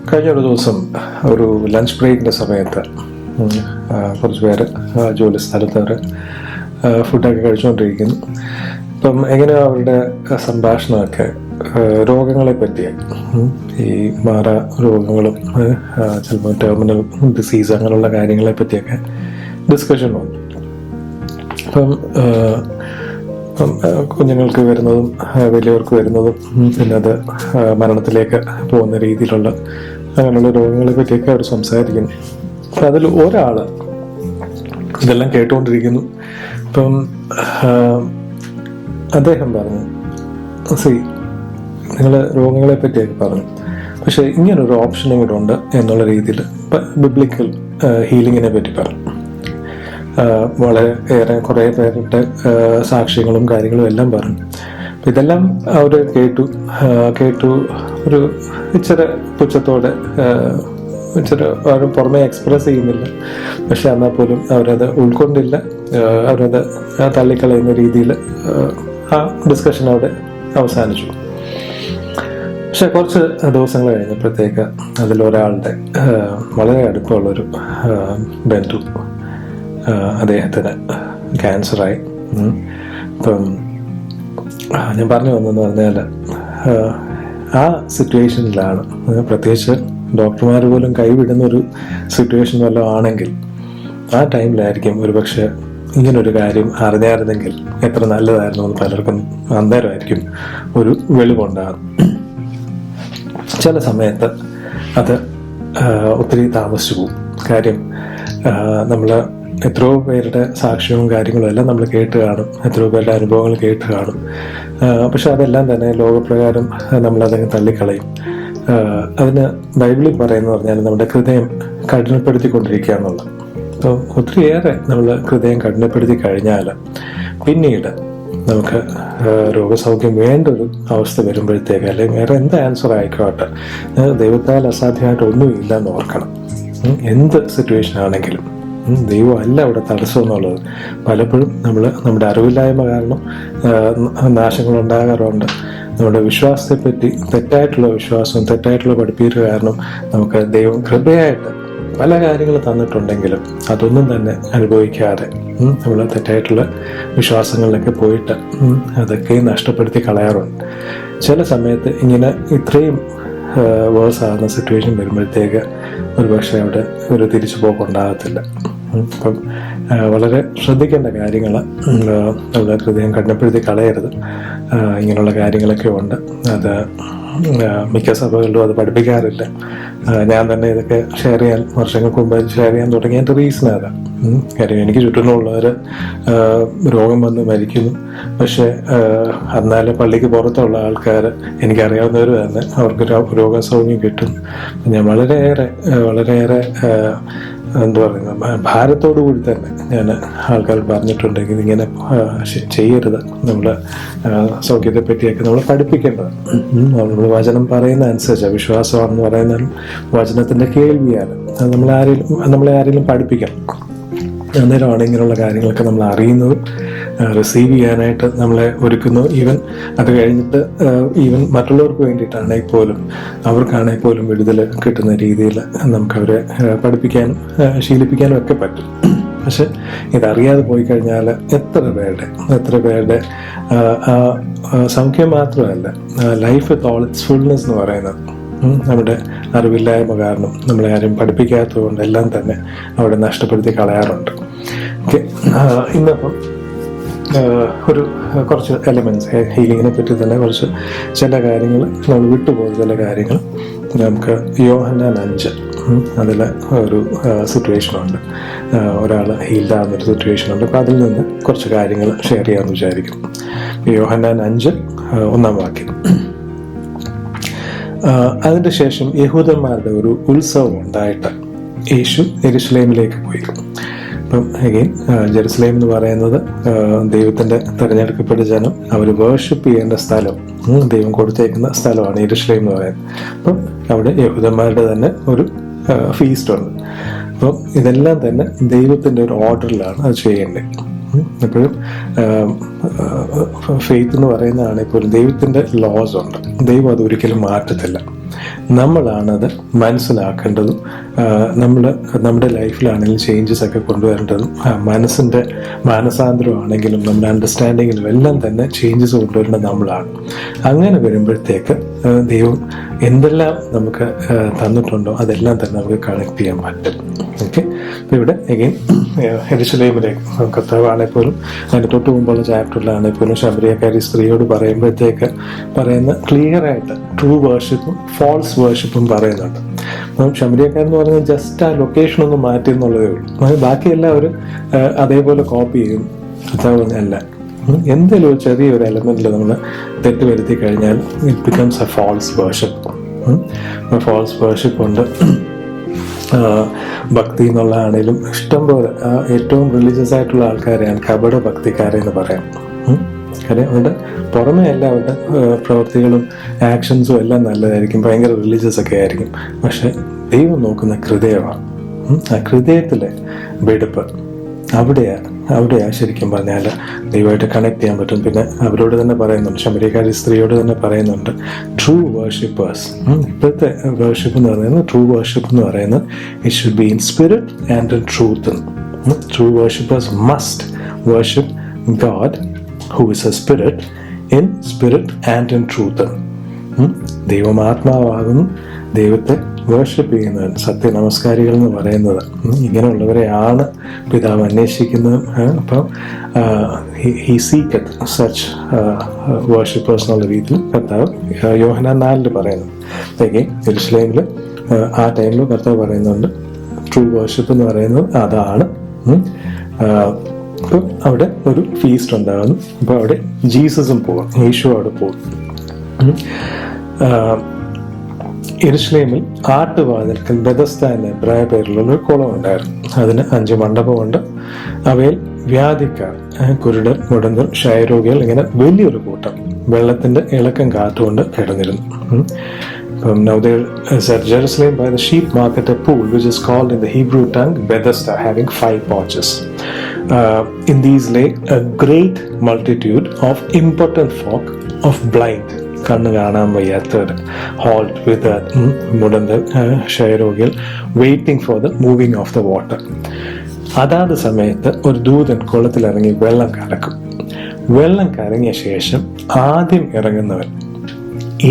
കഴിഞ്ഞൊരു ദിവസം ഒരു ലഞ്ച് ബ്രേക്കിൻ്റെ സമയത്ത് കുറച്ച് പേര് ജോലി സ്ഥലത്ത് അവർ ഫുഡൊക്കെ കഴിച്ചുകൊണ്ടിരിക്കുന്നു. അപ്പം എങ്ങനെയോ അവരുടെ സംഭാഷണമൊക്കെ രോഗങ്ങളെ പറ്റിയായി, ഈ മാറാ രോഗങ്ങളും ചിലപ്പോൾ ടെർമിനൽ ഡിസീസ് അങ്ങനെയുള്ള കാര്യങ്ങളെ പറ്റിയൊക്കെ ഡിസ്കഷൻ വന്നു. അപ്പം കുഞ്ഞുങ്ങൾക്ക് വരുന്നതും വലിയവർക്ക് വരുന്നതും പിന്നെ അത് മരണത്തിലേക്ക് പോകുന്ന രീതിയിലുള്ള അങ്ങനെയുള്ള രോഗങ്ങളെ പറ്റിയൊക്കെ അവർ സംസാരിക്കുന്നു. അപ്പം അതിൽ ഒരാൾ ഇതെല്ലാം കേട്ടുകൊണ്ടിരിക്കുന്നു. അപ്പം അദ്ദേഹം പറഞ്ഞു, നിങ്ങൾ രോഗങ്ങളെ പറ്റിയൊക്കെ പറഞ്ഞു, പക്ഷെ ഇങ്ങനൊരു ഓപ്ഷനും കൂടെ ഉണ്ട് എന്നുള്ള രീതിയിൽ ബിബ്ലിക്കൽ ഹീലിങ്ങിനെ പറ്റി പറഞ്ഞു. വളരെ കുറേ പേരുടെ സാക്ഷ്യങ്ങളും കാര്യങ്ങളും എല്ലാം പറഞ്ഞു. ഇതെല്ലാം അവർ കേട്ടു ഒരു ഇച്ചിരി പുച്ഛത്തോടെ, ഇച്ചിരി അവർ പുറമെ എക്സ്പ്രസ് ചെയ്യുന്നില്ല, പക്ഷെ എന്നാൽ പോലും അവരത് ഉൾക്കൊണ്ടില്ല. അവരത് തള്ളിക്കളയുന്ന രീതിയിൽ ആ ഡിസ്കഷൻ അവിടെ അവസാനിച്ചു. പക്ഷെ കുറച്ച് ദിവസങ്ങൾ കഴിഞ്ഞപ്പോഴത്തേക്ക് അതിലൊരാളുടെ വളരെ അടുപ്പമുള്ളൊരു ബന്ധു, അദ്ദേഹത്തിന് ക്യാൻസറായി. ഇപ്പം ഞാൻ പറഞ്ഞു വന്നെന്ന് പറഞ്ഞാൽ ആ സിറ്റുവേഷനിലാണ്, പ്രത്യേകിച്ച് ഡോക്ടർമാർ പോലും കൈവിടുന്നൊരു സിറ്റുവേഷൻ വല്ലതും ആണെങ്കിൽ ആ ടൈമിലായിരിക്കും ഒരു പക്ഷെ ഇങ്ങനൊരു കാര്യം അറിഞ്ഞായിരുന്നെങ്കിൽ എത്ര നല്ലതായിരുന്നു എന്ന് പലർക്കും അന്നേരമായിരിക്കും ഒരു വെളിവുണ്ടാകും. ചില സമയത്ത് അത് ഒത്തിരി താമസിച്ചു പോകും. കാര്യം നമ്മൾ എത്രയോ പേരുടെ സാക്ഷ്യവും കാര്യങ്ങളും എല്ലാം നമ്മൾ കേട്ട് കാണും, എത്രയോ പേരുടെ അനുഭവങ്ങൾ കേട്ട് കാണും. പക്ഷെ അതെല്ലാം തന്നെ ലോകപ്രകാരം നമ്മളതങ്ങ് തള്ളിക്കളയും. അതിന് ബൈബിളിൽ പറയുന്നത് പറഞ്ഞാൽ നമ്മുടെ ഹൃദയം കഠിനപ്പെടുത്തിക്കൊണ്ടിരിക്കുക എന്നുള്ളത്. അപ്പോൾ ഒത്തിരിയേറെ നമ്മൾ ഹൃദയം കഠിനപ്പെടുത്തി കഴിഞ്ഞാൽ പിന്നീട് നമുക്ക് രോഗസൗഖ്യം വേണ്ടൊരു അവസ്ഥ വരുമ്പോഴത്തേക്ക്, അല്ലെങ്കിൽ വേറെ എന്ത് ആൻസർ ആയിക്കോട്ടെ, ദൈവത്താൽ അസാധ്യമായിട്ട് ഒന്നുമില്ല എന്ന് ഓർക്കണം. എന്ത് സിറ്റുവേഷൻ ആണെങ്കിലും ദൈവം അല്ല അവിടെ തടസ്സം എന്നുള്ളത്. പലപ്പോഴും നമ്മുടെ അറിവില്ലായ്മ കാരണം നാശങ്ങൾ ഉണ്ടാകാറുണ്ട്. നമ്മുടെ വിശ്വാസത്തെപ്പറ്റി തെറ്റായിട്ടുള്ള വിശ്വാസവും തെറ്റായിട്ടുള്ള പഠിപ്പീര് കാരണം നമുക്ക് ദൈവം കൃപയായിട്ട് പല കാര്യങ്ങൾ തന്നിട്ടുണ്ടെങ്കിലും അതൊന്നും തന്നെ അനുഭവിക്കാതെ നമ്മൾ തെറ്റായിട്ടുള്ള വിശ്വാസങ്ങളിലൊക്കെ പോയിട്ട് അതൊക്കെ നഷ്ടപ്പെടുത്തി കളയാറുണ്ട്. ചില സമയത്ത് ഇങ്ങനെ ഇത്രയും വേഴ്സാകുന്ന സിറ്റുവേഷൻ വരുമ്പോഴത്തേക്ക് ഒരു പക്ഷേ അവിടെ ഒരു തിരിച്ചു പോക്കുണ്ടാകത്തില്ല. അപ്പം വളരെ ശ്രദ്ധിക്കേണ്ട കാര്യങ്ങൾ, നമ്മുടെ ഹൃദയം കഠിനപ്പെടുത്തി കളയരുത്. ഇങ്ങനെയുള്ള കാര്യങ്ങളൊക്കെ ഉണ്ട്. അത് മിക്ക സഭകളിലും അത് പഠിപ്പിക്കാറില്ല. ഞാൻ തന്നെ ഇതൊക്കെ വർഷങ്ങൾക്ക് മുമ്പ് ഷെയർ ചെയ്യാൻ തുടങ്ങിയതിൻ്റെ റീസൺ അതാണ്. കാര്യം എനിക്ക് ചുറ്റിനുള്ളവർ രോഗം വന്ന് മരിക്കുന്നു, പക്ഷെ എന്നാലും പള്ളിക്ക് പുറത്തുള്ള ആൾക്കാർ, എനിക്കറിയാവുന്നവർ തന്നെ, അവർക്ക് രോഗസൗഖ്യം കിട്ടും. ഞാൻ വളരെയേറെ എന്താ പറയുന്നത്, ഭാരത്തോടു കൂടി തന്നെ ഞാൻ ആൾക്കാർ പറഞ്ഞിട്ടുണ്ടെങ്കിൽ ഇങ്ങനെ ചെയ്യരുത്. നമ്മൾ സൗഖ്യത്തെ പറ്റിയൊക്കെ നമ്മൾ പഠിപ്പിക്കേണ്ടത്. നമ്മൾ വചനം പറയുന്ന അനുസരിച്ച്, വിശ്വാസമാണെന്ന് പറയുന്നാലും വചനത്തിൻ്റെ കേൾവിയാണ്. അത് നമ്മളെ ആരെങ്കിലും പഠിപ്പിക്കണം. അന്നേരമാണ് ഇങ്ങനെയുള്ള കാര്യങ്ങളൊക്കെ നമ്മൾ അറിയുന്നതും റിസീവ് ചെയ്യാനായിട്ട് നമ്മളെ ഒരുക്കുന്നു. അത് കഴിഞ്ഞിട്ട് മറ്റുള്ളവർക്ക് വേണ്ടിയിട്ടാണെങ്കിൽ പോലും, അവർക്കാണെങ്കിൽ പോലും വിടുതൽ കിട്ടുന്ന രീതിയിൽ നമുക്കവരെ പഠിപ്പിക്കാനും ശീലിപ്പിക്കാനും ഒക്കെ പറ്റും. പക്ഷെ ഇതറിയാതെ പോയി കഴിഞ്ഞാൽ എത്ര പേരുടെ സൗഖ്യം മാത്രമല്ല, life with all it's fullness എന്ന് പറയുന്നത് നമ്മുടെ അറിവില്ലായ്മ കാരണം, നമ്മളെ ആരും പഠിപ്പിക്കാത്തത് കൊണ്ട് എല്ലാം തന്നെ അവിടെ നഷ്ടപ്പെടുത്തി കളയാറുണ്ട്. ഓക്കെ, ഇന്നിപ്പം കുറച്ച് എലമെൻറ്റ്സ് ഹീലിങ്ങിനെ പറ്റി തന്നെ ചില കാര്യങ്ങൾ നമ്മൾ വിട്ടുപോകുന്ന ചില കാര്യങ്ങൾ നമുക്ക് യോഹന്നാൻ 5 അതിൽ ഒരു സിറ്റുവേഷനുണ്ട്. ഒരാൾ ഹീൽഡാകുന്നൊരു സിറ്റുവേഷനുണ്ട്. അപ്പോൾ അതിൽ നിന്ന് കുറച്ച് കാര്യങ്ങൾ ഷെയർ ചെയ്യാമെന്ന് വിചാരിക്കും. യോഹന്നാൻ 5 1-ാം വാക്യം. അതിൻ്റെ ശേഷം യഹൂദന്മാരുടെ ഒരു ഉത്സവം ഉണ്ടായിട്ട് യേശു യെരുശലേമിലേക്ക് പോയി. അപ്പം അഗെയിൻ ജെറുസലേം എന്ന് പറയുന്നത് ദൈവത്തിൻ്റെ തിരഞ്ഞെടുക്കപ്പെട്ട ജനം അവർ വേർഷിപ്പ് ചെയ്യേണ്ട സ്ഥലം, ദൈവം കൊടുത്തേക്കുന്ന സ്ഥലമാണ് യെരുശലേം എന്ന് പറയുന്നത്. അപ്പം അവിടെ യഹൂദന്മാരുടെ തന്നെ ഒരു ഫീസ്റ്റ് ഉണ്ട്. അപ്പം ഇതെല്ലാം തന്നെ ദൈവത്തിൻ്റെ ഒരു ഓർഡറിലാണ് അത് ചെയ്യേണ്ടത്. എപ്പോഴും ഫെയ്ത്ത് എന്ന് പറയുന്നതാണെങ്കിൽ പോലും ദൈവത്തിൻ്റെ ലോസ് ഉണ്ട്. ദൈവം അത് ഒരിക്കലും മാറ്റത്തില്ല. നമ്മളാണത് മനസ്സിലാക്കേണ്ടതും നമ്മുടെ ലൈഫിലാണെങ്കിലും ചേഞ്ചസ് ഒക്കെ കൊണ്ടുവരേണ്ടതും മനസ്സിൻ്റെ മാനസാന്തരമാണെങ്കിലും നമ്മുടെ അണ്ടർസ്റ്റാൻഡിങ്ങിലും എല്ലാം തന്നെ ചേഞ്ചസ് കൊണ്ടുവരേണ്ടത് നമ്മളാണ്. അങ്ങനെ വരുമ്പോഴത്തേക്ക് ദൈവം എന്തെല്ലാം നമുക്ക് തന്നിട്ടുണ്ടോ അതെല്ലാം തന്നെ നമുക്ക് കണക്ട് ചെയ്യാൻ പറ്റും. ഓക്കെ, അപ്പോൾ ഇവിടെ അഗെയിൻ യെരൂശലേമിലെ കർത്താവാണെങ്കിൽ പോലും അതിൻ്റെ തൊട്ട് മുമ്പുള്ള ചാപ്റ്ററിലാണെങ്കിൽ പോലും ശമരിയക്കാരി സ്ത്രീയോട് പറയുമ്പോഴത്തേക്ക് പറയുന്ന ക്ലിയറായിട്ട് ട്രൂ വേർഷിപ്പും ഫോൾസ് വേർഷിപ്പും പറയുന്നുണ്ട്. അപ്പം ശമരിയക്കാരെന്ന് പറയുന്നത് ജസ്റ്റ് ആ ലൊക്കേഷൻ ഒന്ന് മാറ്റി എന്നുള്ളതേ ഉള്ളൂ. ബാക്കിയെല്ലാം അവർ അതേപോലെ കോപ്പി ചെയ്യും. അല്ല, എന്തെങ്കിലും ഒരു ചെറിയൊരു എലമെന്റിൽ നമ്മൾ തെറ്റ് വരുത്തി കഴിഞ്ഞാൽ it becomes a false worship. False worship ഉണ്ട്. ഭക്തി എന്നുള്ളതാണേലും ഇഷ്ടംപോലെ ഏറ്റവും റിലീജിയസ് ആയിട്ടുള്ള ആൾക്കാരെയാണ് കപട ഭക്തിക്കാരെ എന്ന് പറയാം. കാര്യം അവരുടെ പുറമേ എല്ലാം അവരുടെ പ്രവൃത്തികളും ആക്ഷൻസും എല്ലാം നല്ലതായിരിക്കും, ഭയങ്കര റിലീജിയസ് ഒക്കെ ആയിരിക്കും. പക്ഷെ ദൈവം നോക്കുന്ന ഹൃദയമാണ്. ആ ഹൃദയത്തിലെ വെടുപ്പ് അവിടെയാണ് ശരിക്കും പറഞ്ഞാൽ ദൈവമായിട്ട് കണക്ട് ചെയ്യാൻ പറ്റും. പിന്നെ അവരോട് തന്നെ പറയുന്നുണ്ട്, ശമരിയക്കാരി സ്ത്രീയോട് തന്നെ പറയുന്നുണ്ട്, ട്രൂ വേർഷിപ്പേഴ്സ്. ഇപ്പോഴത്തെ വേർഷിപ്പ് എന്ന് പറയുന്നത്, ട്രൂ വേർഷിപ്പ് എന്ന് പറയുന്നത് it should be in spirit and in truth. True worshippers must worship God who is A spirit in spirit and in truth. ദൈവം ആത്മാവാകുന്നു, ദൈവത്തെ വേർഷിപ്പ് ചെയ്യുന്നവൻ, സത്യനമസ്കാരികൾ എന്ന് പറയുന്നത് ഇങ്ങനെയുള്ളവരെയാണ് പിതാവ് അന്വേഷിക്കുന്നത്. അപ്പം ഹി സീക്കത്ത് സച്ച് വേർഷിപ്പേഴ്സ് എന്നുള്ള രീതിയിൽ കർത്താവ് യോഹന്നാൻ 4 പറയുന്നു. യെരൂശലേമിൽ ആ ടൈമിൽ കർത്താവ് പറയുന്നുണ്ട് ട്രൂ വേർഷിപ്പ് എന്ന് പറയുന്നത് അതാണ്. അപ്പം അവിടെ ഒരു ഫീസ്റ്റ് ഉണ്ടാകുന്നു. അപ്പോൾ അവിടെ ജീസസും പോകും, യേശു അവിടെ പോകും. യെരൂശലേമിൽ ആട്ടുവാതിൽക്കൽ ബെഥസ്ദ എന്ന എബ്രായ പേരിലുള്ള ഒരു കുളം ഉണ്ടായിരുന്നു. അതിന് 5 മണ്ഡപമുണ്ട്. അവയിൽ വ്യാധിക്കാർ, കുരുടർ, മുടന്തർ, ക്ഷയരോഗികൾ, ഇങ്ങനെ വലിയൊരു കൂട്ടം വെള്ളത്തിന്റെ ഇളക്കം കാറ്റുകൊണ്ട് കിടന്നിരുന്നു. Now there is at Jerusalem by the sheep market a pool which is called in the Hebrew tongue Bethesda, having 5 porches. In these lay a great multitude of impotent folk of blind, കണ്ണ് കാണാൻ വയ്യാത്തവർ, halt വിത്ത് മുടന്തർ, ക്ഷയരോഗികൾ, waiting for the moving of the water. അതാത് സമയത്ത് ഒരു ദൂതൻ കുളത്തിലിറങ്ങി വെള്ളം കലക്കും. വെള്ളം കലങ്ങിയ ശേഷം ആദ്യം ഇറങ്ങുന്നവൻ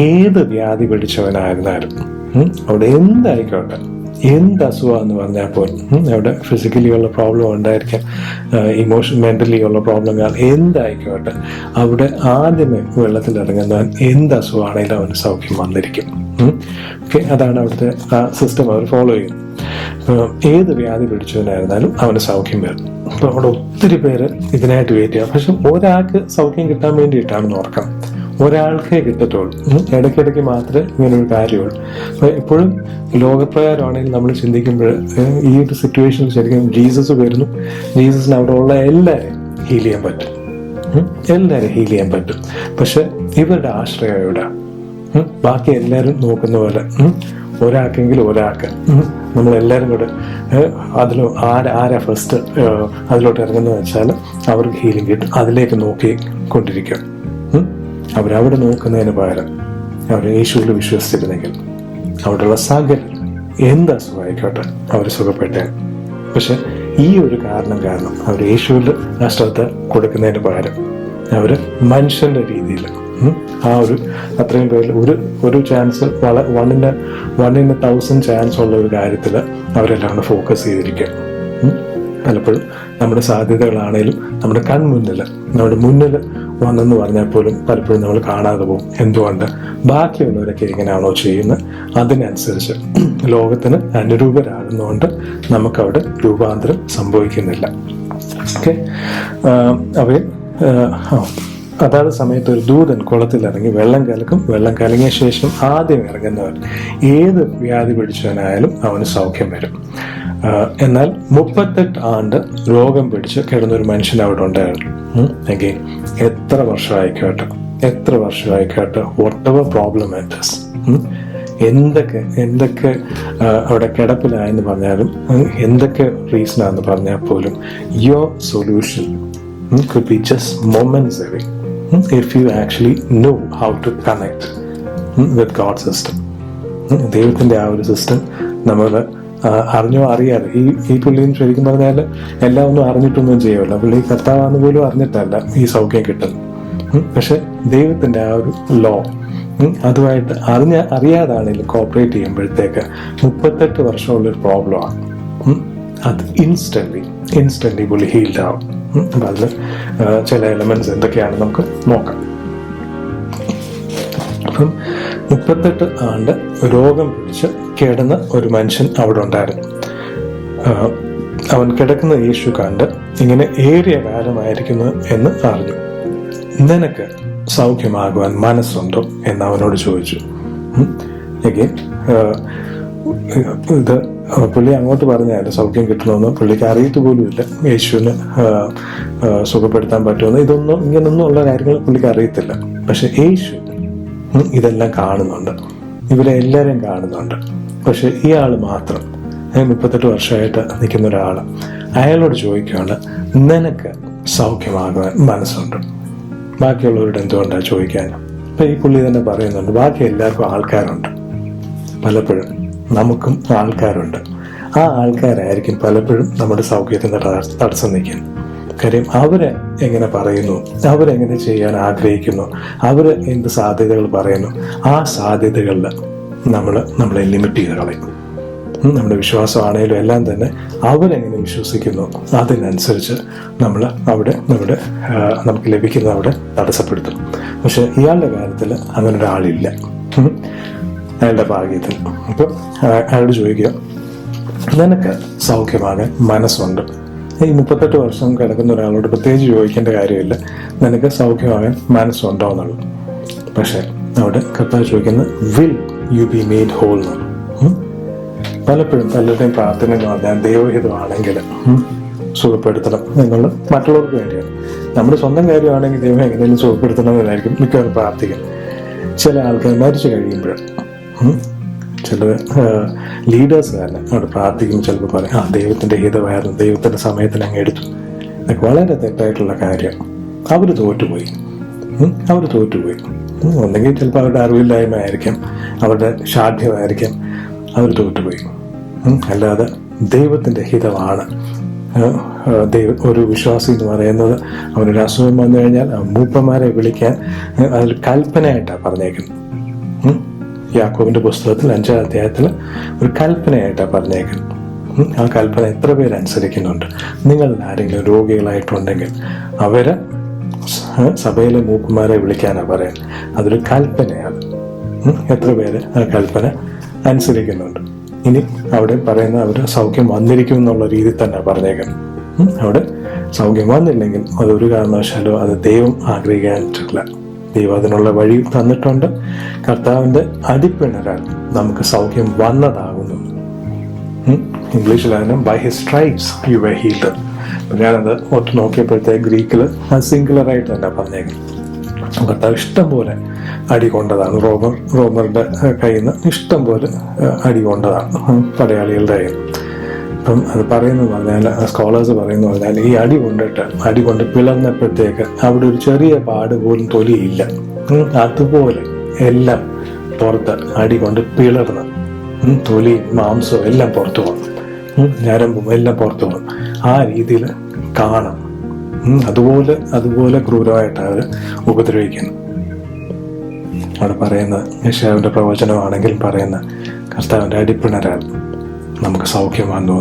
ഏത് വ്യാധി പിടിച്ചവനായിരുന്നാലും, അവിടെ എന്തായിക്കോട്ടെ, എന്ത് അസുഖമെന്ന് പറഞ്ഞാൽ പോലും, അവിടെ ഫിസിക്കലി ഉള്ള പ്രോബ്ലം ഉണ്ടായിരിക്കാം, മെന്റലി ഉള്ള പ്രോബ്ലം എന്തായിക്കോട്ടെ, അവിടെ ആദ്യമേ വെള്ളത്തിലിറങ്ങുന്നവൻ എന്ത് അസുഖമാണെങ്കിലും അവന് സൗഖ്യം വന്നിരിക്കും. ഓക്കെ, അതാണ് അവിടുത്തെ ആ സിസ്റ്റം അവർ ഫോളോ ചെയ്യുന്നത്. ഏത് വ്യാധി പിടിച്ചവനായിരുന്നാലും അവന് സൗഖ്യം വരും. അപ്പോൾ അവിടെ ഒത്തിരി പേര് ഇതിനായിട്ട് വെയിറ്റ് ചെയ്യാം. പക്ഷെ ഒരാൾക്ക് സൗഖ്യം കിട്ടാൻ വേണ്ടിയിട്ടാണെന്ന് ഓർക്കണം. ഒരാൾക്കേ കിട്ടത്തുള്ളൂ. ഇടയ്ക്കിടയ്ക്ക് മാത്രമേ ഇങ്ങനൊരു കാര്യമുള്ളൂ. അപ്പോൾ എപ്പോഴും ലോകപ്രകാരമാണെങ്കിൽ നമ്മൾ ചിന്തിക്കുമ്പോൾ ഈ ഒരു സിറ്റുവേഷനിൽ ശരിക്കും ജീസസ് വരുന്നു. ജീസസിന് അവിടെ ഉള്ള എല്ലാവരെയും ഹീൽ ചെയ്യാൻ പറ്റും, എല്ലാവരെയും ഹീൽ ചെയ്യാൻ പറ്റും. പക്ഷെ ഇവരുടെ ആശ്രയം എവിടെ? ബാക്കി എല്ലാവരും നോക്കുന്ന പോലെ ഒരാൾക്കെങ്കിലും ഒരാൾക്ക് നമ്മളെല്ലാവരും കൂടെ അതിൽ ആരാ ഫസ്റ്റ് അതിലോട്ട് ഇറങ്ങുന്നത് വെച്ചാൽ അവർക്ക് ഹീലിംഗ് കിട്ടും. അതിലേക്ക് നോക്കിക്കൊണ്ടിരിക്കും. അവരവിടെ നോക്കുന്നതിന് പകരം അവർ യേശുവിൽ വിശ്വസിച്ചിരുന്നെങ്കിൽ അവിടെയുള്ള സകലം എന്ത് അസുഖമായിക്കോട്ടെ അവർ സുഖപ്പെട്ടേ. പക്ഷെ ഈ ഒരു കാരണം അവർ യേശുവിൽ ആ ശ്രദ്ധ കൊടുക്കുന്നതിന് പകരം അവർ മനുഷ്യന്റെ രീതിയിൽ ആ ഒരു അത്രയും പേരിൽ ഒരു ചാൻസ് 1 in 1000 ചാൻസ് ഉള്ള ഒരു കാര്യത്തിൽ അവരെല്ലാം ഫോക്കസ് ചെയ്തിരിക്കുക. പലപ്പോഴും നമ്മുടെ സാധ്യതകളാണേലും നമ്മുടെ നമ്മുടെ മുന്നിൽ വന്നെന്ന് പറഞ്ഞാൽ പോലും പലപ്പോഴും നമ്മൾ കാണാതെ പോകും. എന്തുകൊണ്ട്? ബാക്കിയുള്ളവരൊക്കെ എങ്ങനെയാണോ ചെയ്യുന്നത് അതിനനുസരിച്ച് ലോകത്തിന് അനുരൂപരാകുന്നതുകൊണ്ട് നമുക്കവിടെ രൂപാന്തരം സംഭവിക്കുന്നില്ല. ഓക്കെ, അതാത് സമയത്ത് ഒരു ദൂതൻ കുളത്തിലിറങ്ങി വെള്ളം കലക്കും. വെള്ളം കലങ്ങിയ ശേഷം ആദ്യം ഇറങ്ങുന്നവൻ ഏത് വ്യാധി പിടിച്ചവനായാലും അവന് സൗഖ്യം വരും. എന്നാൽ 38 ആണ്ട് രോഗം പിടിച്ച് കിടന്നൊരു മനുഷ്യൻ അവിടെ ഉണ്ടായിരുന്നു. എത്ര വർഷമായിക്കോട്ടെ whatever problem it is, എന്തൊക്കെ അവിടെ കിടപ്പിലായെന്ന് പറഞ്ഞാലും, എന്തൊക്കെ റീസണാന്ന് പറഞ്ഞാൽ പോലും, your solution could be just moments away if you actually know how to connect with God's system. ദൈവത്തിൻ്റെ ആ ഒരു സിസ്റ്റം നമ്മൾ അറിഞ്ഞോ അറിയാതെ ഈ പുള്ളിയും ശരിക്കും പറഞ്ഞാൽ എല്ലാം ഒന്നും അറിഞ്ഞിട്ടൊന്നും ചെയ്യുമല്ല. പുള്ളി കർത്താവാന്ന് പോലും അറിഞ്ഞിട്ടല്ല ഈ സൗഖ്യം കിട്ടുന്നത്. പക്ഷെ ദൈവത്തിൻ്റെ ആ ഒരു ലോ അതുമായിട്ട് അറിയാതാണെങ്കിലും കോപ്പറേറ്റ് ചെയ്യുമ്പോഴത്തേക്ക് 38 വർഷമുള്ളൊരു പ്രോബ്ലമാണ്. അത് ഇൻസ്റ്റന്റ്ലി പുള്ളി ഹീൽഡ് ആവും. അപ്പം അതിൽ ചില എലമെന്റ്സ് എന്തൊക്കെയാണെന്ന് നമുക്ക് നോക്കാം. അപ്പം 38 ആണ്ട് രോഗം പിടിച്ച് കിടന്ന ഒരു മനുഷ്യൻ അവിടെ ഉണ്ടായിരുന്നു. അവൻ കിടക്കുന്ന യേശു കണ്ട് ഇങ്ങനെ ഏറിയ കാലമായിരിക്കുന്നു എന്ന് അറിഞ്ഞു. നിനക്ക് സൗഖ്യമാകുവാൻ മനസ്സുണ്ടോ എന്ന് അവനോട് ചോദിച്ചു. ഇത് പുള്ളി അങ്ങോട്ട് പറഞ്ഞാൽ സൗഖ്യം കിട്ടണമെന്ന് പുള്ളിക്ക് അറിയത്ത് പോലുമില്ല. യേശുവിന് സുഖപ്പെടുത്താൻ പറ്റുമെന്ന് ഇങ്ങനൊന്നും ഉള്ള കാര്യങ്ങൾ പുള്ളിക്ക് അറിയത്തില്ല. പക്ഷെ യേശു ഇതെല്ലാം കാണുന്നുണ്ട്, ഇവരെ എല്ലാവരെയും കാണുന്നുണ്ട്. പക്ഷെ ഇയാൾ മാത്രം 38 വർഷമായിട്ട് നിൽക്കുന്ന ഒരാൾ, അയാളോട് ചോദിക്കുകയാണ് നിനക്ക് സൗഖ്യമാകുവാൻ മനസ്സുണ്ട്. ബാക്കിയുള്ളവരോട് എന്തുകൊണ്ടാണ് ചോദിക്കാൻ? ഇപ്പം ഈ പുള്ളി തന്നെ പറയുന്നുണ്ട്, ബാക്കി എല്ലാവർക്കും ആൾക്കാരുണ്ട്, പലപ്പോഴും നമുക്കും ആൾക്കാരുണ്ട്. ആ ആൾക്കാരായിരിക്കും പലപ്പോഴും നമ്മുടെ സൗഖ്യത്തിന് തടസ്സം നിൽക്കുന്നത്. കാര്യം അവര് എങ്ങനെ പറയുന്നു, അവരെങ്ങനെ ചെയ്യാൻ ആഗ്രഹിക്കുന്നു, അവർ എന്ത് സാധ്യതകൾ പറയുന്നു, ആ സാധ്യതകളിൽ നമ്മളെ ലിമിറ്റ് ചെയ്ത് കളയും. നമ്മുടെ വിശ്വാസമാണേലും എല്ലാം തന്നെ അവരെങ്ങനെ വിശ്വസിക്കുന്നു അതിനനുസരിച്ച് നമുക്ക് ലഭിക്കുന്ന അവിടെ തടസ്സപ്പെടുത്തും. പക്ഷെ ഇയാളുടെ കാര്യത്തിൽ അങ്ങനെ ഒരാളില്ല, അയാളുടെ ഭാഗ്യത്തിൽ. അപ്പം അയാളോട് ചോദിക്കുക, നിനക്ക് സൗഖ്യമാകാൻ മനസ്സുണ്ട്. ഈ 38 വർഷം കിടക്കുന്ന ഒരാളോട് പ്രത്യേകിച്ച് ചോദിക്കേണ്ട കാര്യമില്ല, നിനക്ക് സൗഖ്യമാകാൻ മനസ്സുണ്ടോ എന്നുള്ളത്. പക്ഷെ അവിടെ കർത്താവ് ചോദിക്കുന്നത് will you be made whole എന്നാണ്. പലപ്പോഴും പലരുടെയും പ്രാർത്ഥന എന്ന് പറഞ്ഞാൽ ദൈവഹിതമാണെങ്കിൽ സുഖപ്പെടുത്തണം എന്നുള്ളത് മറ്റുള്ളവർക്ക് വേണ്ടിയാണ്. നമ്മുടെ സ്വന്തം കാര്യമാണെങ്കിൽ ദൈവം എങ്ങനെയും സുഖപ്പെടുത്തണം എന്നായിരിക്കും മിക്കവാറും പ്രാർത്ഥിക്കുന്നത്. ചില ആൾക്കാർ മരിച്ചു കഴിയുമ്പോൾ ചില ലീഡേഴ്സ് തന്നെ അവിടെ പ്രാർത്ഥിക്കുമ്പോൾ ചിലപ്പോൾ പറയും, ദൈവത്തിൻ്റെ ഹിതമായിരുന്നു, ദൈവത്തിൻ്റെ സമയത്തിന് അങ്ങ് എടുത്തു. ഇതൊക്കെ വളരെ തെറ്റായിട്ടുള്ള കാര്യം. അവർ തോറ്റുപോയി. ഒന്നെങ്കിൽ ചിലപ്പോൾ അവരുടെ അറിവില്ലായ്മ ആയിരിക്കാം, അവരുടെ ശാഠ്യമായിരിക്കാം, അവർ തോറ്റുപോയി. അല്ലാതെ ദൈവത്തിൻ്റെ ഹിതമാണ്. ഒരു വിശ്വാസി എന്ന് പറയുന്നത് അവനൊരു അസുഖം വന്നു കഴിഞ്ഞാൽ മൂപ്പന്മാരെ വിളിക്കാൻ അതിൽ കൽപ്പനയായിട്ടാണ് പറഞ്ഞേക്കുന്നത്. യാക്കോബിന്റെ പുസ്തകത്തിൽ 5-ാം അധ്യായത്തിൽ ഒരു കൽപ്പനയായിട്ടാണ് പറഞ്ഞേക്കുന്നത്. ആ കൽപ്പന എത്ര പേര് അനുസരിക്കുന്നുണ്ട്? നിങ്ങൾ ആരെങ്കിലും രോഗികളായിട്ടുണ്ടെങ്കിൽ അവരെ സഭയിലെ മൂപ്പന്മാരെ വിളിക്കാനാണ് പറയാൻ. അതൊരു കൽപ്പനയാണ്. എത്ര പേര് ആ കൽപ്പന അനുസരിക്കുന്നുണ്ട്? ഇനി അവിടെ പറയുന്ന അവർ സൗഖ്യം വന്നിരിക്കും എന്നുള്ള രീതിയിൽ തന്നെ പറഞ്ഞേക്കണം. അവിടെ സൗഖ്യം വന്നില്ലെങ്കിൽ അതൊരു കാരണവശാലോ അത് ദൈവം ആഗ്രഹിക്കാനിട്ടില്ല. ദൈവം അതിനുള്ള വഴി തന്നിട്ടുണ്ട്. കർത്താവിൻ്റെ അടിപ്പിണരാൽ നമുക്ക് സൗഖ്യം വന്നതാകുന്നു. ഇംഗ്ലീഷിലായാലും by his stripes you were healed. ഞാനത് ഒട്ട് നോക്കിയപ്പോഴത്തേക്ക് ഗ്രീക്കിൽ സിംഗുലറായിട്ട് തന്നെ പറഞ്ഞേക്കും. കർത്താവ് ഇഷ്ടം പോലെ അടി കൊണ്ടതാണ്. റോമറുടെ കയ്യിൽ നിന്ന് ഇഷ്ടം പോലെ അടി കൊണ്ടതാണ് പടയാളികളുടെ കയ്യിൽ. അപ്പം അത് പറയുന്നത് പറഞ്ഞാൽ, സ്കോളേഴ്സ് പറയുന്നത് പറഞ്ഞാൽ, ഈ അടി കൊണ്ട് പിളർന്നപ്പോഴത്തേക്ക് അവിടെ ഒരു ചെറിയ പാട് പോലും തൊലിയില്ല. അതുപോലെ എല്ലാം പുറത്ത് അടി കൊണ്ട് പിളർന്ന് തൊലി മാംസവും എല്ലാം പുറത്തു പോകണം, ഞരമ്പും എല്ലാം പുറത്തു പോകണം. ആ രീതിയിൽ കാണാം. അതുപോലെ ക്രൂരമായിട്ടാണ് അവർ ഉപദ്രവിക്കുന്നത്. അവിടെ പറയുന്ന യെശയ്യാവിന്റെ പ്രവചനമാണെങ്കിൽ പറയുന്ന കർത്താവിൻ്റെ അടിപ്പിണരാൽ നമുക്ക് സൗഖ്യം വന്നു.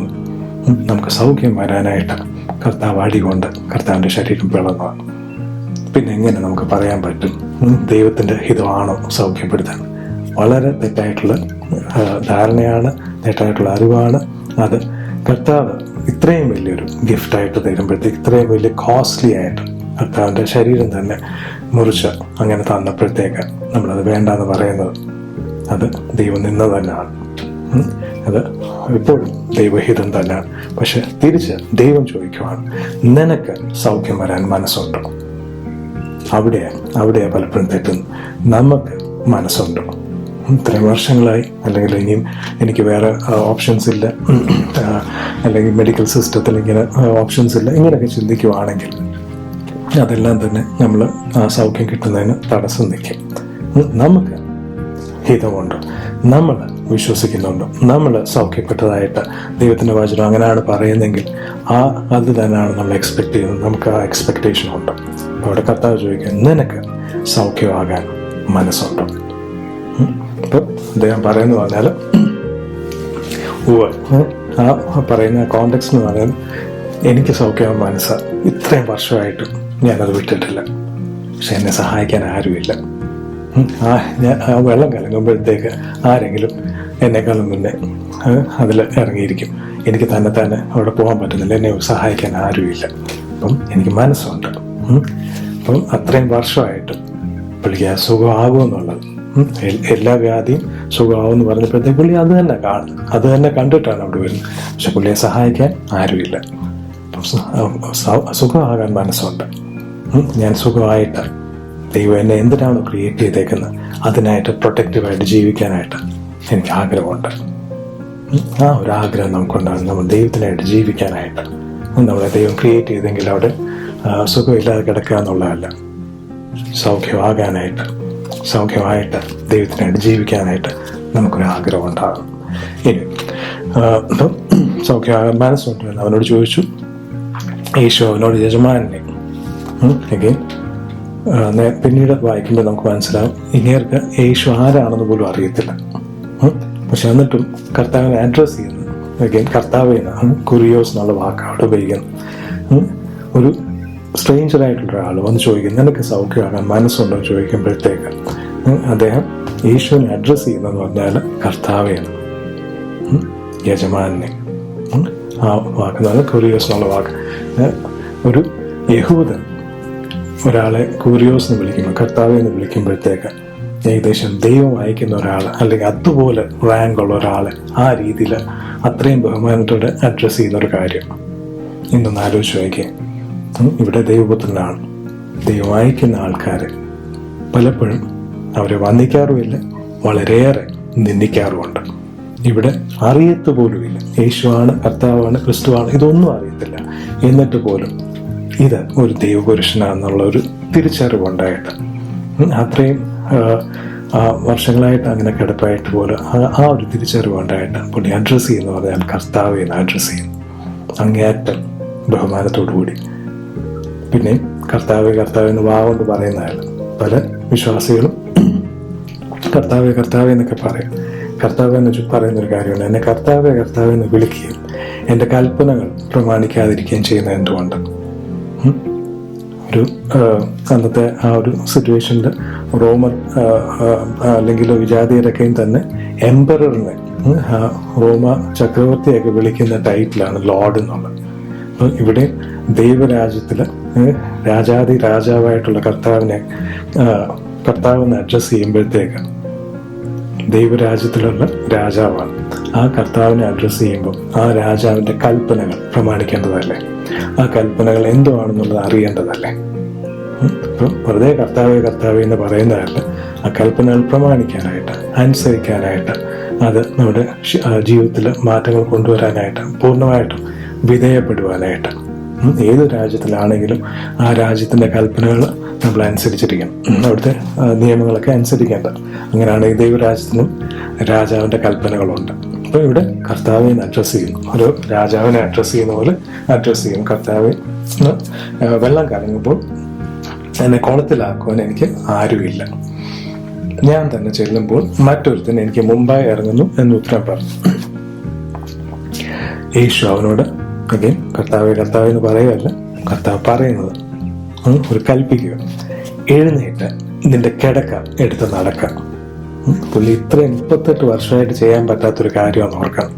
നമുക്ക് സൗഖ്യം വരാനായിട്ട് കർത്താവ് അടികൊണ്ട് കർത്താവിൻ്റെ ശരീരം പിളർന്നതാണ്. പിന്നെ എങ്ങനെ നമുക്ക് പറയാൻ പറ്റും ദൈവത്തിൻ്റെ ഹിതമാണോ സൗഖ്യപ്പെടുത്താൻ? വളരെ തെറ്റായിട്ടുള്ള ധാരണയാണ്, തെറ്റായിട്ടുള്ള അറിവാണ് അത്. കർത്താവ് ഇത്രയും വലിയൊരു ഗിഫ്റ്റായിട്ട് തരുമ്പോഴത്തേക്ക്, ഇത്രയും വലിയ കോസ്റ്റ്ലി ആയിട്ട് കർത്താവിൻ്റെ ശരീരം തന്നെ മുറിച്ച് അങ്ങനെ തന്നപ്പോഴത്തേക്ക് നമ്മളത് വേണ്ടെന്ന് പറയുന്നത് അത് ദൈവം നിന്ന് തന്നെയാണ്. അത് എപ്പോഴും ദൈവഹിതം തന്നെയാണ്. പക്ഷെ തിരിച്ച് ദൈവം ചോദിക്കുവാണ്, നിനക്ക് സൗഖ്യം വരാൻ മനസ്സുണ്ടോ? അവിടെയാണ് പലപ്പോഴും തെറ്റുന്നത്. നമുക്ക് മനസ്സുണ്ടോ? ഇത്രയും വർഷങ്ങളായി, അല്ലെങ്കിൽ ഇനിയും എനിക്ക് വേറെ ഓപ്ഷൻസ് ഇല്ല, അല്ലെങ്കിൽ മെഡിക്കൽ സിസ്റ്റത്തിൽ ഇങ്ങനെ ഓപ്ഷൻസ് ഇല്ല, ഇങ്ങനെയൊക്കെ ചിന്തിക്കുവാണെങ്കിൽ അതെല്ലാം തന്നെ നമ്മൾ സൗഖ്യം കിട്ടുന്നതിന് തടസ്സം നിൽക്കും. നമുക്ക് ഹിതമുണ്ട്. നമ്മൾ വിശ്വസിക്കുന്നുണ്ടോ? നമ്മൾ സൗഖ്യപ്പെട്ടതായിട്ട് ദൈവത്തിൻ്റെ വചനം അങ്ങനെയാണ് പറയുന്നതെങ്കിൽ അത് തന്നെയാണ് നമ്മൾ എക്സ്പെക്ട് ചെയ്യുന്നത്. നമുക്ക് ആ എക്സ്പെക്റ്റേഷൻ ഉണ്ട്. അപ്പോൾ അവിടെ കർത്താവ് ചോദിക്കുക, നിനക്ക് സൗഖ്യമാകാൻ മനസ്സുണ്ടോ? അപ്പോൾ അദ്ദേഹം പറയുന്നത് പറഞ്ഞാൽ ആ പറയുന്ന കോണ്ടെക്സ്റ്റ് എന്ന് പറഞ്ഞാൽ എനിക്ക് സൗഖ്യമാകാൻ മനസ്സാണ്, ഇത്രയും വർഷമായിട്ടും ഞാനത് വിട്ടിട്ടില്ല, പക്ഷെ എന്നെ സഹായിക്കാൻ ആരുമില്ല. ആ വെള്ളം കലങ്ങുമ്പോഴത്തേക്ക് ആരെങ്കിലും എന്നെക്കാളും മുന്നേ അതിൽ ഇറങ്ങിയിരിക്കും. എനിക്ക് തന്നെ അവിടെ പോകാൻ പറ്റുന്നില്ല, എന്നെ സഹായിക്കാൻ ആരുമില്ല. അപ്പം എനിക്ക് മനസ്സുണ്ട്. അപ്പം അത്രയും വർഷമായിട്ടും പുള്ളിക്ക് സുഖമാകുമെന്നുള്ളത്, എല്ലാ വ്യാധിയും സുഖമാകുമെന്ന് പറഞ്ഞപ്പോഴത്തേക്ക് പുള്ളി അത് തന്നെ കാണും, അത് തന്നെ കണ്ടിട്ടാണ് അവിടെ വരുന്നത്. പക്ഷെ പുള്ളിയെ സഹായിക്കാൻ ആരുമില്ല. സുഖമാകാൻ മനസ്സുണ്ട്. ഞാൻ സുഖമായിട്ട് ദൈവം എന്നെ എന്തിനാണ് ക്രിയേറ്റ് ചെയ്തേക്കുന്നത് അതിനായിട്ട് പ്രൊട്ടക്റ്റീവായിട്ട് ജീവിക്കാനായിട്ട് എനിക്ക് ആഗ്രഹമുണ്ട്. ആ ഒരു ആഗ്രഹം നമുക്കുണ്ടാകും. നമ്മൾ ദൈവത്തിനായിട്ട് ജീവിക്കാനായിട്ട്. നമ്മളെ ദൈവം ക്രിയേറ്റ് ചെയ്തെങ്കിൽ അവിടെ സുഖമില്ലാതെ കിടക്കുക എന്നുള്ളതല്ല, സൗഖ്യമായിട്ട് ദൈവത്തിനായിട്ട് ജീവിക്കാനായിട്ട് നമുക്കൊരാഗ്രഹം ഉണ്ടാകും. ഇനി സൗഖ്യമാകാൻ മനസ്സുണ്ട് എന്ന് അവനോട് ചോദിച്ചു. യേശു അവനോട് യജമാനെ അഗെയിൻ പിന്നീട് വായിക്കുമ്പോൾ നമുക്ക് മനസ്സിലാവും ഇങ്ങേർക്ക് യേശു ആരാണെന്ന് പോലും അറിയത്തില്ല. പക്ഷെ എന്നിട്ടും കർത്താവിനെ അഡ്രസ് ചെയ്യുന്നു. അഗെയിൻ കർത്താവിനാണ് കുറിയോസ് എന്നുള്ള വാക്ക് അവിടെ ഉപയോഗിക്കുന്നത്. ഒരു സ്ട്രേഞ്ചറായിട്ടുള്ള ഒരാൾ വന്ന് ചോദിക്കുന്നു, നിനക്ക് സൗഖ്യമാകാൻ മനസ്സുണ്ടോ ചോദിക്കുമ്പോഴത്തേക്ക് അദ്ദേഹം യേശുവിനെ അഡ്രസ് ചെയ്യുന്നതെന്ന് പറഞ്ഞാൽ കർത്താവേയാണ്, യജമാനെ. ആ വാക്ക് എന്ന് പറഞ്ഞാൽ കുറിയോസ് എന്നുള്ള വാക്ക്. ഒരു യഹൂദൻ ഒരാളെ കൂരിയോസ് എന്ന് വിളിക്കുമ്പോൾ, കർത്താവെ എന്ന് വിളിക്കുമ്പോഴത്തേക്ക് ഏകദേശം ദൈവം അയക്കുന്ന ഒരാൾ അല്ലെങ്കിൽ അതുപോലെ റാങ്ക് ഉള്ള ഒരാളെ ആ രീതിയിൽ അത്രയും ബഹുമാനത്തോടെ അഡ്രസ്സ് ചെയ്യുന്നൊരു കാര്യം ഇന്നൊന്ന് ആലോചിച്ച് നോക്കിയേ. ഇവിടെ ദൈവപുത്രനാണ്. ദൈവം അയക്കുന്ന ആൾക്കാരെ പലപ്പോഴും അവരെ വന്ദിക്കാറുമില്ല, വളരെയേറെ നിന്ദിക്കാറുമുണ്ട്. ഇവിടെ അറിയത്ത് പോലുമില്ല, യേശുവാണ്, കർത്താവാണ്, ക്രിസ്തുവാണ്, ഇതൊന്നും അറിയത്തില്ല. എന്നിട്ട് പോലും ഇത് ഒരു ദൈവപുരുഷനാണെന്നുള്ള ഒരു തിരിച്ചറിവുണ്ടായിട്ട് അത്രയും വർഷങ്ങളായിട്ട് അങ്ങനെ കിടപ്പായിട്ട് പോലും ആ ഒരു തിരിച്ചറിവുണ്ടായിട്ട് പുള്ളി അഡ്രസ്സ് ചെയ്യുന്ന പറഞ്ഞാൽ കർത്താവെ എന്ന് അഡ്രസ്സ് ചെയ്യുന്നു, അങ്ങേയറ്റം ബഹുമാനത്തോടു കൂടി. പിന്നെ കർത്താവെ എന്ന് വാഗൊണ്ട് പറയുന്നതല്ല. പല വിശ്വാസികളും കർത്താവെ എന്നൊക്കെ പറയും. കർത്താവ് എന്ന് പറയുന്നൊരു കാര്യമുണ്ട്, എന്നെ കർത്താവെ എന്ന് വിളിക്കുകയും എൻ്റെ കൽപ്പനകൾ പ്രമാണിക്കാതിരിക്കുകയും ചെയ്യുന്നത് എന്തുകൊണ്ട്? ഒരു അന്നത്തെ ആ ഒരു സിറ്റുവേഷനിൽ റോമൻ അല്ലെങ്കിൽ വിജാതീയരൊക്കെയും തന്നെ എംപററിനെ റോമ ചക്രവർത്തിയൊക്കെ വിളിക്കുന്ന ടൈറ്റിലാണ് ലോർഡ് എന്നുള്ളത്. അപ്പോൾ ഇവിടെ ദൈവരാജ്യത്തിൽ രാജാവായിട്ടുള്ള കർത്താവിനെ അഡ്രസ്സ് ചെയ്യുമ്പോഴത്തേക്ക് ദൈവരാജ്യത്തിലുള്ള രാജാവാണ്. ആ കർത്താവിനെ അഡ്രസ്സ് ചെയ്യുമ്പോൾ ആ രാജാവിൻ്റെ കൽപ്പനകൾ പ്രമാണിക്കേണ്ടതല്ലേ? ആ കൽപ്പനകൾ എന്തുവാണെന്നുള്ളത് അറിയേണ്ടതല്ലേ? ഇപ്പം വെറുതെ കർത്താവെ എന്ന് പറയുന്നതല്ല, ആ കൽപ്പനകൾ പ്രമാണിക്കാനായിട്ട്, അനുസരിക്കാനായിട്ട്, അത് നമ്മുടെ ജീവിതത്തിൽ മാറ്റങ്ങൾ കൊണ്ടുവരാനായിട്ട്, പൂർണ്ണമായിട്ടും വിധേയപ്പെടുവാനായിട്ട്. ഏത് രാജ്യത്തിലാണെങ്കിലും ആ രാജ്യത്തിൻ്റെ കൽപ്പനകൾ നമ്മൾ അനുസരിച്ചിരിക്കണം, അവിടുത്തെ നിയമങ്ങളൊക്കെ അനുസരിക്കേണ്ടത്. അങ്ങനെയാണെങ്കിൽ ദൈവരാജ്യത്തിനും രാജാവിൻ്റെ കൽപ്പനകളുണ്ട്. അപ്പോൾ ഇവിടെ കർത്താവിനെ അഡ്രസ്സ് ചെയ്യുന്നു, ഒരു രാജാവിനെ അഡ്രസ്സ് ചെയ്യുന്ന പോലെ അഡ്രസ്സ് ചെയ്യുന്നു. കർത്താവ് വെള്ളം കലങ്ങുമ്പോൾ എന്നെ കുളത്തിലാക്കുവാൻ എനിക്ക് ആരുമില്ല, ഞാൻ തന്നെ ചെല്ലുമ്പോൾ മറ്റൊരുത്തിന് എനിക്ക് മുമ്പായി ഇറങ്ങുന്നു എന്ന് ഉത്തരം പറഞ്ഞു. യേശു അവനോട് അഗെയിൻ കർത്താവെ എന്ന് പറയുകയല്ല, കർത്താവ് പറയുന്നത് ഒരു കൽപ്പിക്കുക, എഴുന്നേറ്റ് നിന്റെ കിടക്ക എടുത്ത് നടക്കാം. പുള്ളി ഇത്രയും 38 വർഷമായിട്ട് ചെയ്യാൻ പറ്റാത്തൊരു കാര്യമാണെന്ന് ഓർക്കണം.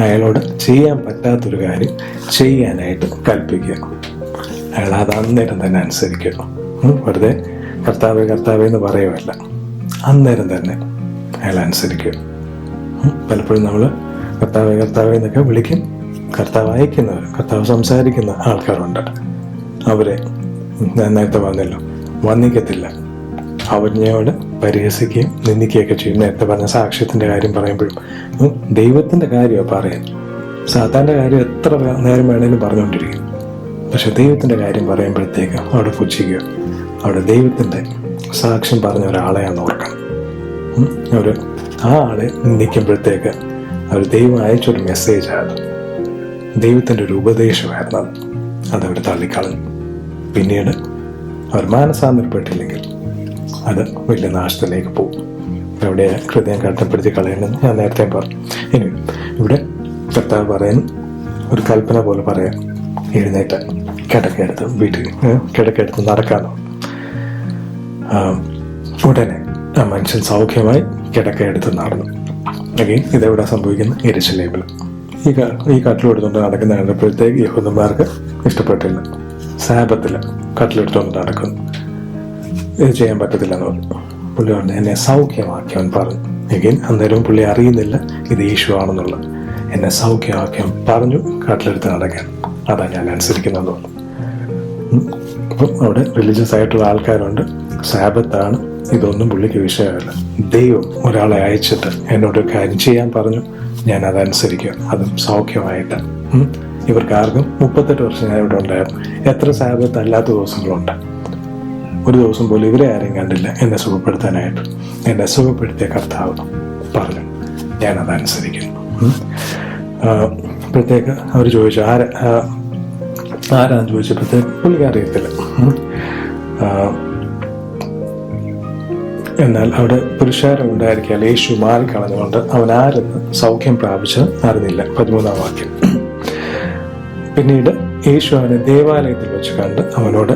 അയാളോട് ചെയ്യാൻ പറ്റാത്തൊരു കാര്യം ചെയ്യാനായിട്ട് കൽപ്പിക്കുക. അയാൾ അത് അന്നേരം തന്നെ അനുസരിക്കുക. വെറുതെ കർത്താവെ എന്ന് പറയുമല്ല, അന്നേരം തന്നെ അയാൾ അനുസരിക്കുക. പലപ്പോഴും നമ്മൾ കർത്താവെ എന്നൊക്കെ വിളിക്കും. കർത്താവ് അയക്കുന്നവർ, കർത്താവ് സംസാരിക്കുന്ന ആൾക്കാരുണ്ട്. അവരെ ഞാൻ നേരത്തെ പറഞ്ഞല്ലോ, വന്ദിക്കത്തില്ല, അവജ്ഞയോട് പരിഹസിക്കുകയും നിന്ദിക്കുകയൊക്കെ ചെയ്യും. നേരത്തെ പറഞ്ഞ സാക്ഷ്യത്തിൻ്റെ കാര്യം പറയുമ്പോഴും ദൈവത്തിൻ്റെ കാര്യമാണ് പറയാൻ. സാത്താൻ്റെ കാര്യം എത്ര നേരം വേണേലും പറഞ്ഞുകൊണ്ടിരിക്കും. പക്ഷെ ദൈവത്തിൻ്റെ കാര്യം പറയുമ്പോഴത്തേക്ക് അവിടെ പുച്ഛിക്കുക. അവിടെ ദൈവത്തിൻ്റെ സാക്ഷ്യം പറഞ്ഞ ഒരാളെയാണെന്ന് ഓർക്കണം. ഒരു ആ ആളെ നിന്ദിക്കുമ്പോഴത്തേക്ക് അവർ ദൈവം അയച്ചൊരു മെസ്സേജാണ്, ദൈവത്തിൻ്റെ ഒരു ഉപദേശമായിരുന്നു അതവർ തള്ളിക്കളഞ്ഞു. പിന്നീട് അവർ മാനസാന്തരപ്പെട്ടില്ലെങ്കിൽ അത് വലിയ നാശത്തിലേക്ക് പോകും. എവിടെ ഹൃദയം കട്ടപ്പെടുത്തി കളയണമെന്ന് ഞാൻ നേരത്തെ പറഞ്ഞു. ഇനി ഇവിടെ കർത്താവ് പറയുന്നു, ഒരു കൽപ്പന പോലെ പറയാം, എഴുന്നേറ്റ് കിടക്കെടുത്ത് വീട്ടിൽ കിടക്കെടുത്ത് നടക്കാനോ. ഉടനെ ആ മനുഷ്യൻ സൗഖ്യമായി കിടക്കയെടുത്ത് നടന്നു. അഗെയിൻ ഇതെവിടെ സംഭവിക്കുന്നു? യെരുശലേമിൽ. ഈ കട്ടിലെടുത്തുകൊണ്ട് നടക്കുന്ന കണ്ടപ്പോഴത്തേക്ക് യഹൂദന്മാർക്ക് ഇഷ്ടപ്പെട്ടില്ല. സാബത്തിൽ കട്ടിലെടുത്തുകൊണ്ട് നടക്കുന്നു, ഇത് ചെയ്യാൻ പറ്റത്തില്ലെന്ന് പറഞ്ഞു. പുള്ളി പറഞ്ഞു, എന്നെ സൗഖ്യമാക്കിയവൻ പറഞ്ഞു. എഗെയിൻ അന്നേരവും പുള്ളി അറിയുന്നില്ല ഇത് യേശു ആണെന്നുള്ളത്. എന്നെ സൗഖ്യമാക്കിയവൻ പറഞ്ഞു കട്ടിലെടുത്ത് നടക്കാൻ, അതാ ഞാൻ അനുസരിക്കുന്നതെന്ന് പറഞ്ഞു. അപ്പം അവിടെ റിലീജിയസ് ആയിട്ടുള്ള ആൾക്കാരുണ്ട്. സാബത്താണ്, ഇതൊന്നും പുള്ളിക്ക് വിഷയമല്ല. ദൈവം ഒരാളെ അയച്ചിട്ട് എന്നോട് കാര്യം ചെയ്യാൻ പറഞ്ഞു, ഞാൻ അതനുസരിക്കുക, അതും സൗഖ്യമായിട്ട്. ഇവർക്ക് ആർക്കും 38 വർഷം ഞാൻ ഇവിടെ ഉണ്ടായിരുന്നു. എത്ര സാബത്ത് അല്ലാത്ത ദിവസങ്ങളുണ്ട്? ഒരു ദിവസം പോലും ഇവരെ ആരും കണ്ടില്ല എന്നെ സുഖപ്പെടുത്താനായിട്ട്. എന്നെ സുഖപ്പെടുത്തിയ കർത്താവ് പറഞ്ഞു, ഞാൻ അതനുസരിക്കുന്നു. അപ്പോഴത്തേക്ക് അവർ ചോദിച്ചു, ആരാന്ന് ചോദിച്ചപ്പോഴത്തേക്ക് പുള്ളിക്ക് അറിയത്തില്ല. എന്നാൽ അവിടെ പുരുഷാരം ഉണ്ടായിരിക്കാൻ യേശു മാറിക്കളഞ്ഞുകൊണ്ട് അവൻ ആരെന്ന് സൗഖ്യം പ്രാപിച്ച് അറിഞ്ഞില്ല. 13-ാം വാക്യം. പിന്നീട് യേശു അവനെ ദേവാലയത്തിൽ വെച്ച് കണ്ട് അവനോട്,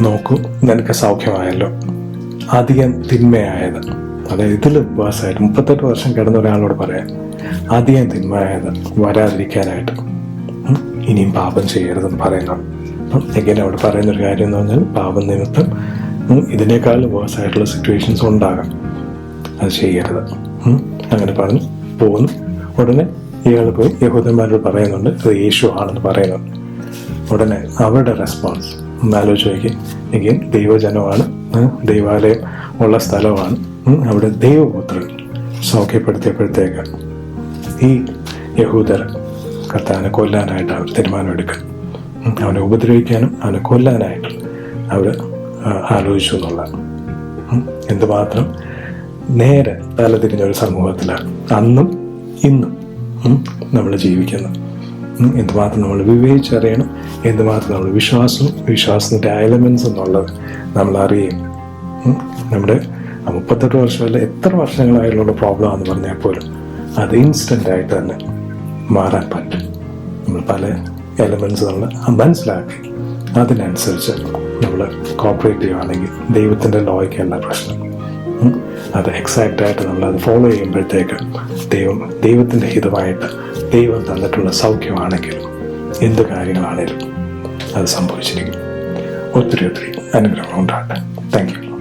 നോക്കൂ, നിനക്ക് സൗഖ്യമായല്ലോ. അധികം തിന്മയായത്, അതായത് ഇതിലും വാസമായിട്ട് 38 വർഷം കിടന്ന ഒരാളോട് പറയാം, അധികം തിന്മയായത് വരാതിരിക്കാനായിട്ട് ഇനിയും പാപം ചെയ്യരുതെന്ന് പറയുന്നു. അപ്പം എങ്ങനെ അവിടെ പറയുന്നൊരു കാര്യം എന്ന് പറഞ്ഞാൽ, പാപം നിമിത്തം ഇതിനേക്കാളും വേഴ്സായിട്ടുള്ള സിറ്റുവേഷൻസ് ഉണ്ടാകാം, അത് ചെയ്യരുത്. അങ്ങനെ പറഞ്ഞ് പോകുന്നു. ഉടനെ ഇയാൾ പോയി യഹൂദന്മാരോട് പറയുന്നുണ്ട് ഇത് യേശു ആണെന്ന് പറയുന്നുണ്ട്. ഉടനെ അവരുടെ റെസ്പോൺസ് ആലോചിച്ച് നോക്കി. എങ്കിൽ ദൈവജനമാണ്, ദൈവാലയം ഉള്ള സ്ഥലമാണ്, അവിടെ ദൈവപുത്രൻ സൗഖ്യപ്പെടുത്തിയപ്പോഴത്തേക്ക് ഈ യഹൂദർ കർത്താവിനെ കൊല്ലാനായിട്ട് അവർ തീരുമാനമെടുക്കുക. അവനെ ഉപദ്രവിക്കാനും അവനെ കൊല്ലാനായിട്ട് അവർ ആലോചിച്ചു എന്നുള്ളതാണ്. എന്തുമാത്രം നേരെ തലതിരിഞ്ഞൊരു സമൂഹത്തിലാണ് അന്നും ഇന്നും നമ്മൾ ജീവിക്കുന്നത്. എന്തുമാത്രം നമ്മൾ വിവേചിച്ചറിയണം, എന്തുമാത്രം നമ്മൾ വിശ്വാസത്തിൻ്റെ എലമെൻസ് എന്നുള്ളത് നമ്മൾ അറിയും. നമ്മുടെ 38 വർഷമല്ല എത്ര വർഷങ്ങളായുള്ള പ്രോബ്ലം ആണെന്ന് പറഞ്ഞാൽ പോലും അത് ഇൻസ്റ്റൻ്റ് ആയിട്ട് തന്നെ മാറാൻ പറ്റും. നമ്മൾ പല എലമെൻസ് നമ്മൾ മനസ്സിലാക്കി അതിനനുസരിച്ച് നമ്മൾ കോപ്പറേറ്റ് ചെയ്യുകയാണെങ്കിൽ ദൈവത്തിൻ്റെ ലോയ്ക്കല്ല പ്രശ്നം. അത് എക്സാക്റ്റായിട്ട് നമ്മളത് ഫോളോ ചെയ്യുമ്പോഴത്തേക്ക് ദൈവത്തിൻ്റെ ഹിതമായിട്ട് ദൈവം തന്നിട്ടുള്ള സൗഖ്യമാണെങ്കിൽ എന്ത് കാര്യങ്ങളാണേലും അത് സംഭവിച്ചിരിക്കും. ഒത്തിരി അനുഗ്രഹം ഉണ്ടാകട്ടെ. Thank you.